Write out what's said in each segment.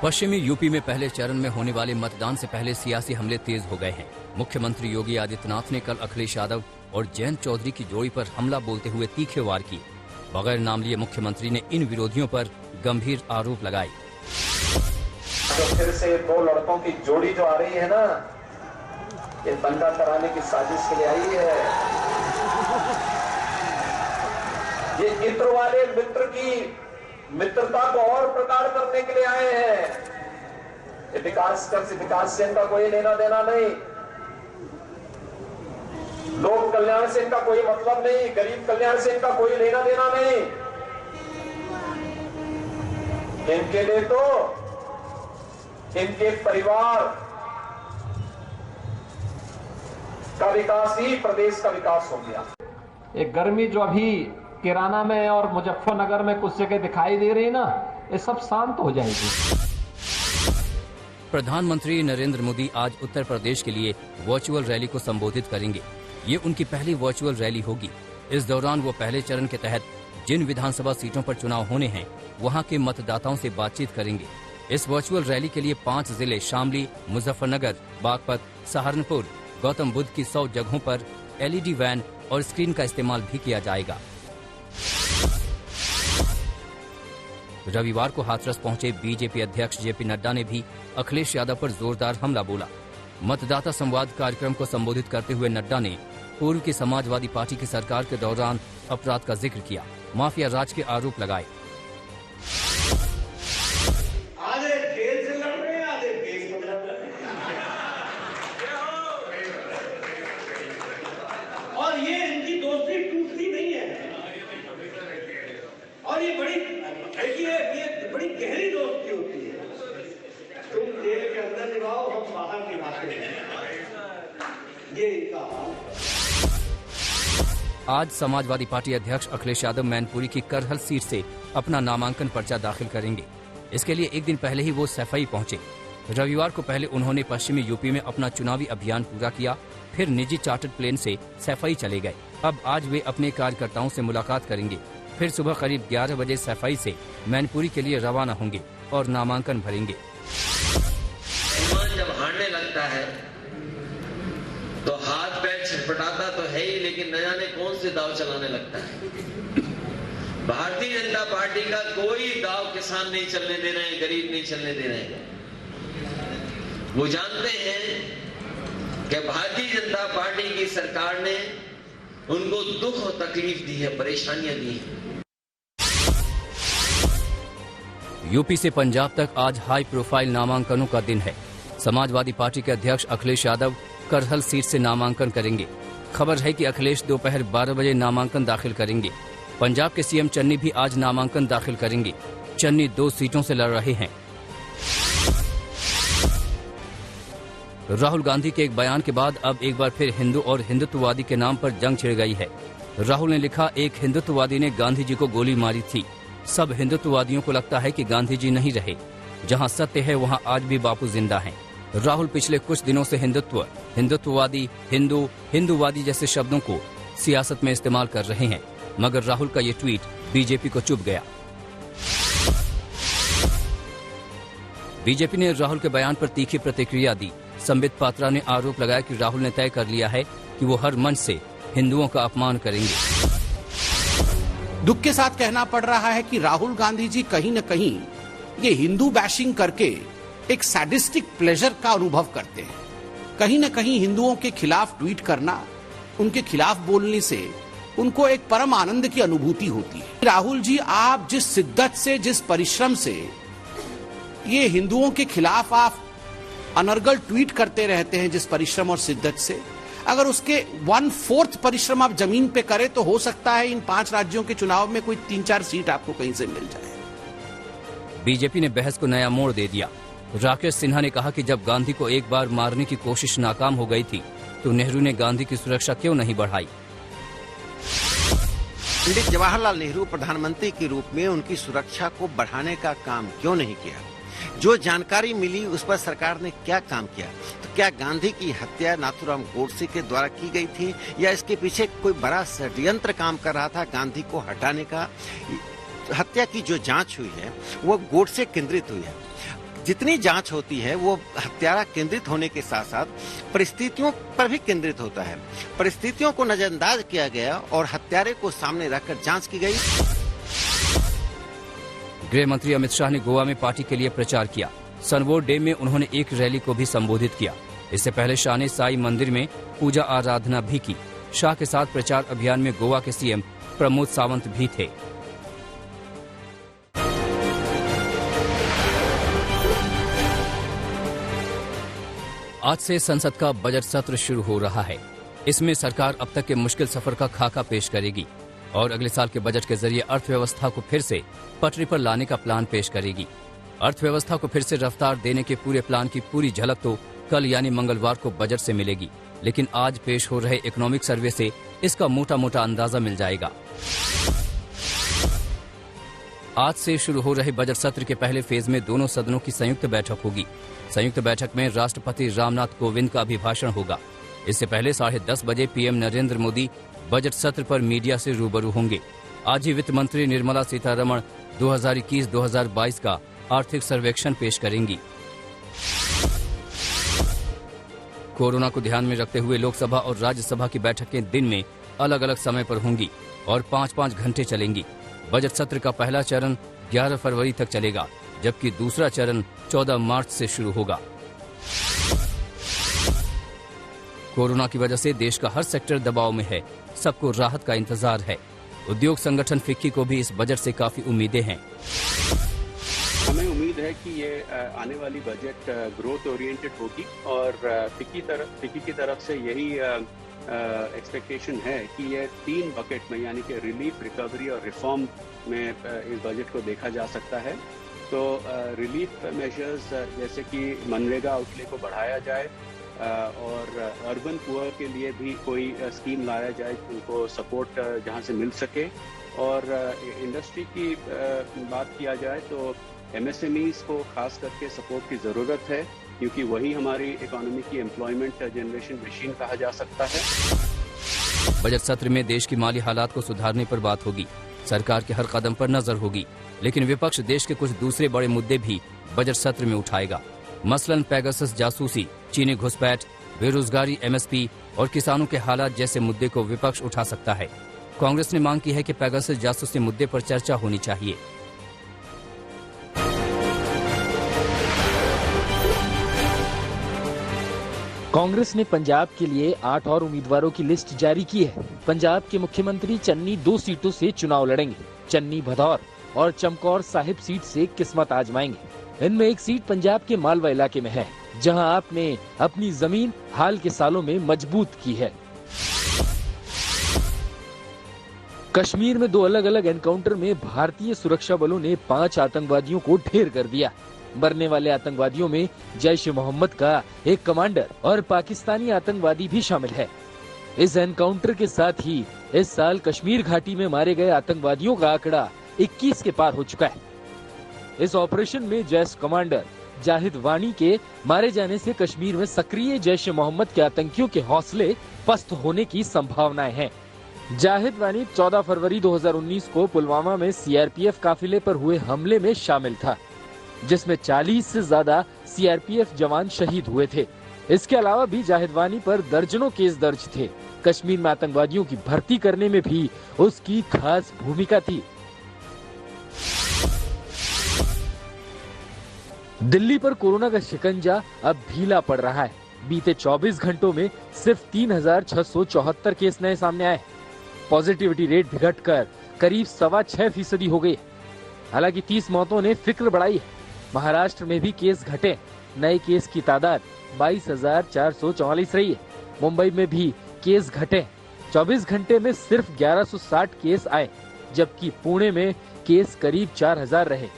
पश्चिमी यूपी में पहले चरण में होने वाले मतदान से पहले सियासी हमले तेज हो गए हैं। मुख्यमंत्री योगी आदित्यनाथ ने कल अखिलेश यादव और जयंत चौधरी की जोड़ी पर हमला बोलते हुए तीखे वार किए। बगैर नाम लिए मुख्यमंत्री ने इन विरोधियों पर गंभीर आरोप लगाए। तो फिर से दो लड़कों की जोड़ी जो आ रही है ना, ये दंगा कराने की साजिश के लिए आई है। ये इत्र वाले मित्र की मित्रता को और प्रकार करने के लिए आए हैं। विकास कर से विकास से इनका कोई लेना देना नहीं, लोक कल्याण से इनका कोई मतलब नहीं, गरीब कल्याण से इनका कोई लेना देना नहीं। इनके लिए तो इनके परिवार का विकास ही प्रदेश का विकास हो गया। एक गर्मी जो अभी किराना में और मुजफ्फरनगर में कुछ जगह दिखाई दे रही ना, ये सब शांत हो जाएगी। प्रधानमंत्री नरेंद्र मोदी आज उत्तर प्रदेश के लिए वर्चुअल रैली को संबोधित करेंगे। ये उनकी पहली वर्चुअल रैली होगी। इस दौरान वो पहले चरण के तहत जिन विधानसभा सीटों पर चुनाव होने हैं, वहां के मतदाताओं से बातचीत करेंगे। इस वर्चुअल रैली के लिए 5 जिले शामली, मुजफ्फरनगर, बागपत, सहारनपुर, गौतम बुद्ध की 100 जगहों पर LED वैन और स्क्रीन का इस्तेमाल भी किया जाएगा। रविवार को हाथरस पहुंचे बीजेपी अध्यक्ष JP नड्डा ने भी अखिलेश यादव पर जोरदार हमला बोला। मतदाता संवाद कार्यक्रम को संबोधित करते हुए नड्डा ने पूर्व की समाजवादी पार्टी की सरकार के दौरान अपराध का जिक्र किया, माफिया राज के आरोप लगाए। आधे खेल से लड़ रहे हैं, आधे केस में लड़ रहे हैं। और ये इनकी दोस्ती टूटती नहीं है। और ये बड़ी बड़ी गहरी दोस्ती होती है। तुम जेल के अंदर निभाओ, हम बाहर निभाते हैं। ये इनका आज समाजवादी पार्टी अध्यक्ष अखिलेश यादव मैनपुरी की करहल सीट से अपना नामांकन पर्चा दाखिल करेंगे। इसके लिए एक दिन पहले ही वो सैफई पहुंचे। रविवार को पहले उन्होंने पश्चिमी यूपी में अपना चुनावी अभियान पूरा किया, फिर निजी चार्टर्ड प्लेन से सैफई चले गए। अब आज वे अपने कार्यकर्ताओं से मुलाकात करेंगे, फिर सुबह करीब 11 बजे सैफई से मैनपुरी के लिए रवाना होंगे और नामांकन भरेंगे। जब हारने लगता है तो हाथ पैर छटपटाता तो है ही, लेकिन न जाने कौन से दाव चलाने लगता है। भारतीय जनता पार्टी का कोई दाव किसान नहीं चलने दे रहे हैं, गरीब नहीं चलने दे रहे हैं। वो जानते हैं कि भारतीय जनता पार्टी की सरकार ने उनको दुख और तकलीफ दी है, परेशानियां दी है। यूपी से पंजाब तक आज हाई प्रोफाइल नामांकनों का दिन है। समाजवादी पार्टी के अध्यक्ष अखिलेश यादव करहल सीट से नामांकन करेंगे। खबर है कि अखिलेश दोपहर 12 बजे नामांकन दाखिल करेंगे। पंजाब के CM चन्नी भी आज नामांकन दाखिल करेंगे। चन्नी 2 सीटों से लड़ रहे हैं। राहुल गांधी के एक बयान के बाद अब एक बार फिर हिंदू और हिंदुत्ववादी के नाम पर जंग छिड़ गई है। राहुल ने लिखा, एक हिंदुत्ववादी ने गांधी जी को गोली मारी थी। सब हिंदुत्ववादियों को लगता है कि गांधी जी नहीं रहे। जहां सत्य है वहां आज भी बापू जिंदा हैं। राहुल पिछले कुछ दिनों से हिंदुत्व, हिंदुत्ववादी, हिंदू, हिंदूवादी जैसे शब्दों को सियासत में इस्तेमाल कर रहे हैं, मगर राहुल का ये ट्वीट बीजेपी को चुभ गया। बीजेपी ने राहुल के बयान पर तीखी प्रतिक्रिया दी। संबित पात्रा ने आरोप लगाया कि राहुल ने तय कर लिया है कि वो हर मंच से हिंदुओं का अपमान करेंगे। दुख के साथ कहना पड़ रहा है कि राहुल गांधी जी कहीं न कहीं ये हिंदू बैशिंग करके एक सैडिस्टिक प्लेजर का अनुभव करते हैं। कहीं न कहीं हिंदुओं के खिलाफ ट्वीट करना, उनके खिलाफ बोलने से उनको एक परम आनंद की अनुभूति होती है। राहुल जी, आप जिस शिद्दत से, जिस परिश्रम से ये हिंदुओं के खिलाफ आप अनर्गल ट्वीट करते रहते हैं, जिस परिश्रम और शिद्दत से, अगर उसके 1/4 परिश्रम आप जमीन पे करें तो हो सकता है इन 5 राज्यों के चुनाव में कोई 3-4 सीट आपको कहीं से मिल जाए। बीजेपी ने बहस को नया मोड़ दे दिया। राकेश सिन्हा ने कहा कि जब गांधी को एक बार मारने की कोशिश नाकाम हो गई थी तो नेहरू ने गांधी की सुरक्षा क्यों नहीं बढ़ाई। पंडित जवाहरलाल नेहरू प्रधानमंत्री के रूप में उनकी सुरक्षा को बढ़ाने का काम क्यों नहीं किया? जो जानकारी मिली उस पर सरकार ने क्या काम किया? तो क्या गांधी की हत्या नाथूराम गोडसे के द्वारा की गई थी या इसके पीछे कोई बड़ा षड्यंत्र काम कर रहा था गांधी को हटाने का? हत्या की जो जांच हुई है वो गोडसे केंद्रित हुई है। जितनी जांच होती है वो हत्यारा केंद्रित होने के साथ साथ परिस्थितियों पर भी केंद्रित होता है। परिस्थितियों को नजरअंदाज किया गया और हत्यारे को सामने रखकर जांच की गई। गृह मंत्री अमित शाह ने गोवा में पार्टी के लिए प्रचार किया। सनवोर डे में उन्होंने एक रैली को भी संबोधित किया। इससे पहले शाह ने साई मंदिर में पूजा आराधना भी की। शाह के साथ प्रचार अभियान में गोवा के सीएम प्रमोद सावंत भी थे। आज से संसद का बजट सत्र शुरू हो रहा है। इसमें सरकार अब तक के मुश्किल सफर का खाका पेश करेगी और अगले साल के बजट के जरिए अर्थव्यवस्था को फिर से पटरी पर लाने का प्लान पेश करेगी। अर्थव्यवस्था को फिर से रफ्तार देने के पूरे प्लान की पूरी झलक तो कल यानी मंगलवार को बजट से मिलेगी, लेकिन आज पेश हो रहे इकोनॉमिक सर्वे से इसका मोटा मोटा अंदाजा मिल जाएगा। आज से शुरू हो रहे बजट सत्र के पहले फेज में दोनों सदनों की संयुक्त बैठक होगी। संयुक्त बैठक में राष्ट्रपति रामनाथ कोविंद का अभिभाषण होगा। इससे पहले 10:30 बजे पीएम नरेंद्र मोदी बजट सत्र पर मीडिया से रूबरू होंगे। आज ही वित्त मंत्री निर्मला सीतारमण 2021-2022 का आर्थिक सर्वेक्षण पेश करेंगी। कोरोना को ध्यान में रखते हुए लोकसभा और राज्यसभा की बैठकें दिन में अलग अलग समय पर होंगी और 5-5 घंटे चलेंगी। बजट सत्र का पहला चरण 11 फरवरी तक चलेगा, जबकि दूसरा चरण 14 मार्च से शुरू होगा। कोरोना की वजह से देश का हर सेक्टर दबाव में है। सबको राहत का इंतजार है। उद्योग संगठन फिक्की को भी इस बजट से काफी उम्मीदें हैं। हमें उम्मीद है कि ये आने वाली बजट ग्रोथ ओरिएंटेड होगी और फिक्की की तरफ से यही एक्सपेक्टेशन है कि ये 3 बकेट में यानी कि रिलीफ, रिकवरी और रिफॉर्म में इस बजट को देखा जा सकता है। तो रिलीफ मेजर्स जैसे कि मनरेगा आउटले को बढ़ाया जाए और अर्बन पुअर के लिए भी कोई स्कीम लाया जाए, उनको सपोर्ट जहां से मिल सके। और इंडस्ट्री की बात किया जाए तो एमएसएमईज को खास करके सपोर्ट की ज़रूरत है, क्योंकि वही हमारी इकोनॉमी की एम्प्लॉयमेंट जनरेशन मशीन कहा जा सकता है। बजट सत्र में देश की माली हालात को सुधारने पर बात होगी। सरकार के हर कदम पर नजर होगी, लेकिन विपक्ष देश के कुछ दूसरे बड़े मुद्दे भी बजट सत्र में उठाएगा। मसलन पेगासस जासूसी, चीनी घुसपैठ, बेरोजगारी, एमएसपी और किसानों के हालात जैसे मुद्दे को विपक्ष उठा सकता है। कांग्रेस ने मांग की है कि पेगासस जासूसी मुद्दे पर चर्चा होनी चाहिए। कांग्रेस ने पंजाब के लिए 8 और उम्मीदवारों की लिस्ट जारी की है। पंजाब के मुख्यमंत्री चन्नी 2 सीटों से चुनाव लड़ेंगे। चन्नी भदौर और चमकौर साहिब सीट से किस्मत आजमाएंगे। इनमें एक सीट पंजाब के मालवा इलाके में है, जहां आपने अपनी जमीन हाल के सालों में मजबूत की है। कश्मीर में 2 अलग अलग एनकाउंटर में भारतीय सुरक्षा बलों ने 5 आतंकवादियों को ढेर कर दिया। मरने वाले आतंकवादियों में जैश ए मोहम्मद का एक कमांडर और पाकिस्तानी आतंकवादी भी शामिल है। इस एनकाउंटर के साथ ही इस साल कश्मीर घाटी में मारे गए आतंकवादियों का आंकड़ा 21 के पार हो चुका है। इस ऑपरेशन में जैश कमांडर जाहिद वानी के मारे जाने से कश्मीर में सक्रिय जैश ए मोहम्मद के आतंकियों के हौसले पस्त होने की संभावनाएं हैं। जाहिद वानी 14 फरवरी 2019 को पुलवामा में सीआरपीएफ काफिले पर हुए हमले में शामिल था, जिसमें 40 से ज्यादा सीआरपीएफ जवान शहीद हुए थे। इसके अलावा भी जाहिद वानी पर दर्जनों केस दर्ज थे। कश्मीर में आतंकवादियों की भर्ती करने में भी उसकी खास भूमिका थी। दिल्ली पर कोरोना का शिकंजा अब ढीला पड़ रहा है। बीते 24 घंटों में सिर्फ 3674 केस नए सामने आए। पॉजिटिविटी रेट भी घटकर करीब 6.25% हो गई। हालांकि 30 मौतों ने फिक्र बढ़ाई है। महाराष्ट्र में भी केस घटे। नए केस की तादाद 22,444 रही है। मुंबई में भी केस घटे। 24 घंटे में सिर्फ 1160 केस आए, जबकि पुणे में केस करीब 4000 रहे।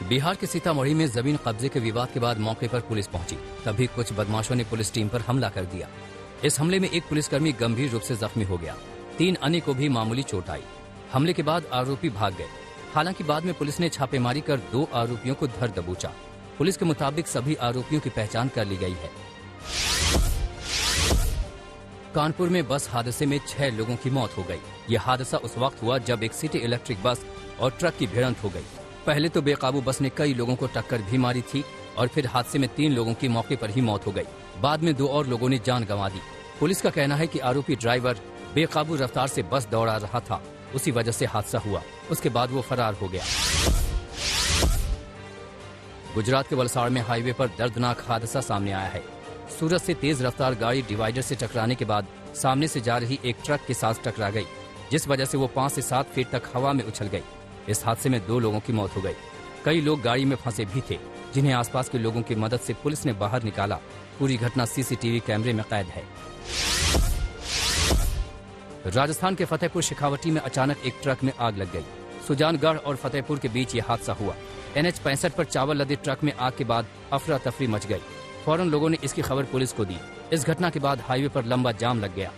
बिहार के सीतामढ़ी में जमीन कब्जे के विवाद के बाद मौके पर पुलिस पहुंची। तभी कुछ बदमाशों ने पुलिस टीम पर हमला कर दिया। इस हमले में एक पुलिसकर्मी गंभीर रूप से जख्मी हो गया। 3 अन्य को भी मामूली चोट आई। हमले के बाद आरोपी भाग गए। हालांकि बाद में पुलिस ने छापेमारी कर 2 आरोपियों को धर दबोचा। पुलिस के मुताबिक सभी आरोपियों की पहचान कर ली गई है। कानपुर में बस हादसे में 6 लोगों की मौत हो गई। यह हादसा उस वक्त हुआ जब एक सिटी इलेक्ट्रिक बस और ट्रक की भिड़ंत हो गई। पहले तो बेकाबू बस ने कई लोगों को टक्कर भी मारी थी और फिर हादसे में 3 लोगों की मौके पर ही मौत हो गई। बाद में 2 और लोगों ने जान गंवा दी। पुलिस का कहना है कि आरोपी ड्राइवर बेकाबू रफ्तार से बस दौड़ा रहा था, उसी वजह से हादसा हुआ। उसके बाद वो फरार हो गया। गुजरात के वलसाड़ में हाईवे पर दर्दनाक हादसा सामने आया है। सूरत से तेज रफ्तार गाड़ी डिवाइडर से टकराने के बाद सामने से जा रही एक ट्रक के साथ टकरा गई, जिस वजह से वो 5 से 7 फीट तक हवा में उछल गई। इस हादसे में 2 लोगों की मौत हो गई। कई लोग गाड़ी में फंसे भी थे, जिन्हें आसपास के लोगों की मदद से पुलिस ने बाहर निकाला। पूरी घटना सीसीटीवी कैमरे में कैद है। राजस्थान के फतेहपुर शेखावटी में अचानक एक ट्रक में आग लग गई। सुजानगढ़ और फतेहपुर के बीच ये हादसा हुआ। NH 65 पर चावल लदे ट्रक में आग के बाद अफरा तफरी मच गई। फौरन लोगों ने इसकी खबर पुलिस को दी। इस घटना के बाद हाईवे पर लंबा जाम लग गया।